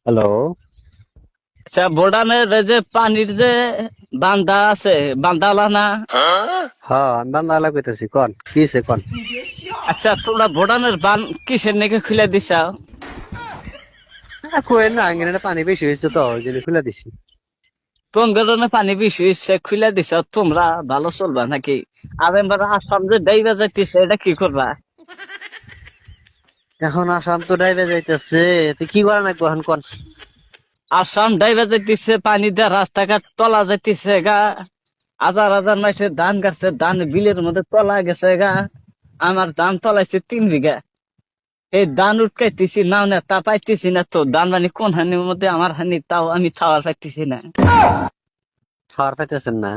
Hello. আচ্ছা, ভুটানের এই যে পানির যে বান্ধা আছে, বান্ধালা না? হ্যাঁ, আমি বান্দালা কইতেছি। কোন কি হইছে কোন? আচ্ছা, তোমরা ভুটানের বান কিসের নাকি খুলে দিছাও? কোয়েন না আঙ্গিনে পানি বেশি হয়েছে তো ওই জন্য খুলে দিছি। তোমাদের পানি বেশি হচ্ছে খুলে দিছাও, তোমরা ভালো চলবা নাকি? আর এবার আসাম যে ডাইবা যাইতেছে, এটা কি করবা? এখন আসাম তো ডাইবে যাইতেছে, তুই কি করা লাগবো এখন কোন? আসাম ডাইবা যাইতেছে, পানি দিয়ে রাস্তাঘাট তলা যাইতেছে গা। হাজার হাজার মাসে ধান গাছে, ধান বিলের মধ্যে তলা গেছে গা। আমার ধান তলাইছে 3 বিঘা। এই ধান উঠকাইতেছি নাও না, তা পাইতেছি না তো। ধান মানে কোন হানির মধ্যে আমার হানি, তাও আমি খাওয়ার পাইতেছি না। খাওয়ার পাইতেছেন না?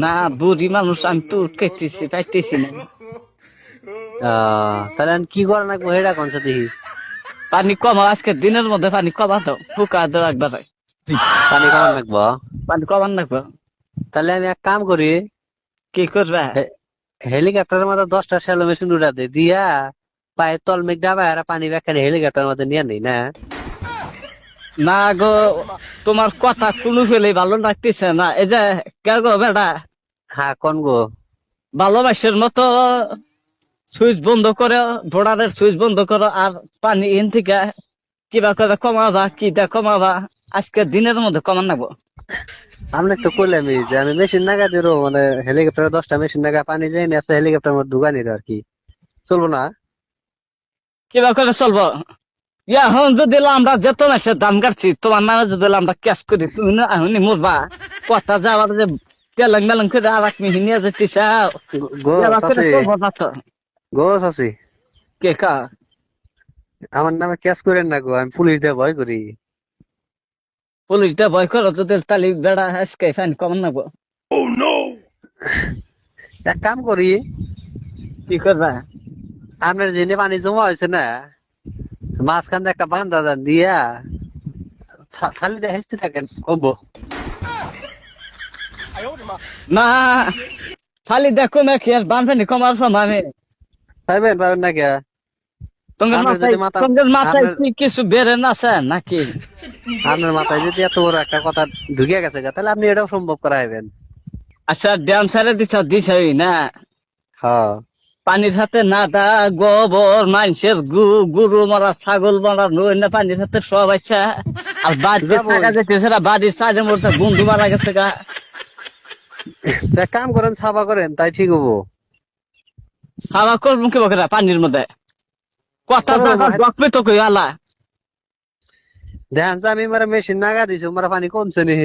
না, বুড়ি মানুষ, আমি তো উঠকাইতেছি পাইতেছি না। তাহলে এখন কি করা লাগবো সেটা কোন দেখি। পানি কমাও, আজকে দিনের মধ্যে পানি কমা দাও, ফুকা দাও একবার। পানি কমান লাগবো? পানি কমান লাগবে। তাহলে আমি এক কাম করি, কি করবা? হেলিকপ্টারের মধ্যে 10টা শ্যালো মেশিন উড়া দে দিয়া পায়ের তল মেঘ ডাবা আর পানি ব্যাখ্যা হেলিকপ্টারের মধ্যে নিয়ে নেই না? না গো, তোমার কথা কোনো ফেলে ভালো লাগতেছে না। এই যে কে গো বেটা, হ্যাঁ কোন গো? ভালোবাসার মতো সুইচ বন্ধ করো, ভোডারের সুইচ বন্ধ করো, আর পানি ইন থেকে কিবা করে কমাবা, কিটা কমাবা। আজকে দিনের মধ্যে কমান লাগবো। আমি তো করলামই যে আমি মেশিন নাগা দিল মানে হেলিকপ্টারে 10টা মেশিন নাগা পানি যাই না একটা হেলিকপ্টার মধ্যে ঢুকা নিল আর কি। চলবো না? কিবা করে চলবো? এখন যদি আমরা যেত মাসে দাম কাটছি, তোমার নামে যদি আমরা ক্যাশ করি, তুমি না এখনই মরবা। কথা যাওয়ার যে তেলেং মেলেং করে আর এক মিহি নিয়ে যেতে চাও, গো করে চাচি, চলবো না তো। গো চাচি, কে কা? আমার নামে ক্যাশ করেন না গো, আমি পুলিশ দিয়ে ভয় করি। পুলিশটা ভয় করো যদি, তালি বেড়া আজকে ফাইন কমান নেবো। এক কাম করি, কি করবা? আপনার যেনে পানি জমা হয়েছে না, মাঝখান দিয়ে একটা বান্ধা দেন দিয়া খালি দিয়ে হেসতে থাকেন কমবো। না, খালি দেখো না কি আর বানফানি কমার সময় আমি। পাইবেন পাবেন না কে? তোমার আপনার মাথায় যদি মাথা, তোমার মাথায় আপনার কি কিছু বেড়ে না আছে নাকি? আপনার মাথায় যদি এত বড় একটা কথা ঢুকে গেছে গা, তাহলে আপনি এটাও সম্ভব করাইবেন। আচ্ছা, ড্যাম সারে দিছাই না? হ্যাঁ। পানির হাতে নাদা, গোবর, মানুষের গরু মারা, ছাগল মারা, নই না পানির হাতে সব আচ্ছা। আর বাড়িতে থাকা যাবই। যেতেছে না, বাড়ির সাইডের মধ্যে বন্ধু মারা গেছে গা। তা কাম করেন, সাফা করেন, তাই ঠিক হবো। সাবা করবো কি বকেরা পানির মধ্যে? কথা করবো জায়গা ডকবে তো কই আলা। দেখেন তো আমি মারা মেশিন নাগা দিছি, মারা পানি কমছে নি।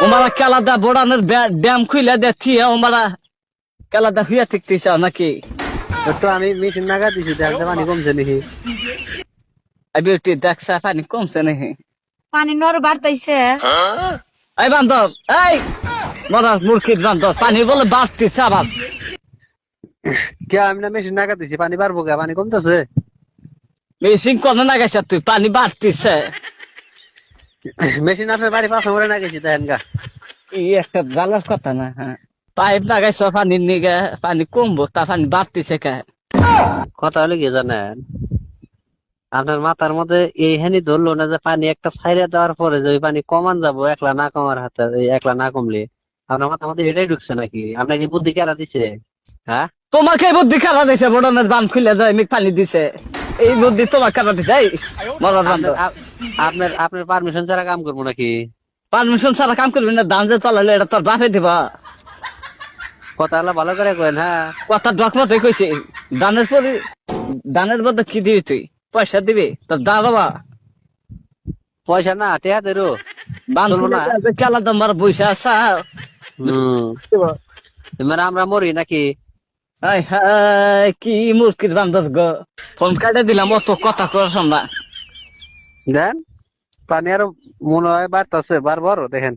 ওমারা কেলাদা বোড়ানোর ড্যাম খুইলা দেখি, ওমারা কেলাদা হইয়া থাকতেছ নাকি? তো আমি মেশিন নাগা দিছি, দেখেন তো পানি কমছে নি। বিউটি দেখছা পানি কমছে নাকি? পানি নর বাড়তাইছে। এই বান্ধব, এই মরার মূর্খির বান্ধব, পানি বলে বাড়তিছে আবার। কে আমি না মেশিন নাগা দিছি, পানি পারবো কে? পানি কমতেছে। মেশিন কোনে না গেছে তুই, পানি বাড়তিছে। মেশিন আপনার বাড়ি পাশে মরে না গেছি দেখেন গা। কি একটা জ্বালার কথা না, হ্যাঁ। পাইপ লাগাইছ পানির নিগে, পানি কমবো, তা পানি বাড়তিছে কে? কথা হলে কি জানেন, আপনার মাথার মধ্যে এই হানি ধরলো না যে পানি একটা ছাইড়া দেওয়ার পরে যে ওই পানি কমান যাবো একলা না কমার হাতে, এই একলা না কমলে আপনার মাথার মধ্যে এটাই ঢুকছে নাকি? আপনার কি বুদ্ধি কেরা দিছে? হ্যাঁ, তোমাকে বুদ্ধি খারাপ দিছে, বড়নের বান খুলে যায় মি পানি দিছে। এই বুদ্ধি তোমার খারাপ দিছে। এই মরার আপনার বান্ধব, আপনার আপনার পারমিশন ছাড়া কাম করবো নাকি? পারমিশন ছাড়া কাম করবি না? দাম যে চালালে এটা তোর বাপে দিবা। কথা হলো ভালো করে কেন? হ্যাঁ, কথা ডকমতে কইছে। দানের পরে দানের বদলে কি দিবি তুই? পয়সা দিবি তোর দা বাবা। পয়সা না টেয়া দেরো। বান চলবো খুলে না? কেলা দম্বার বইসা আসা। হম। মানে আমরা মরি নাকি? হাই হাই, কি মুরগির বান্ধব গো। ফোন কাটে দিলাম, অত কথা করার সম্ভব। দেন পানি আরো মনে হয় বাড়তেছে, বারবার দেখেন।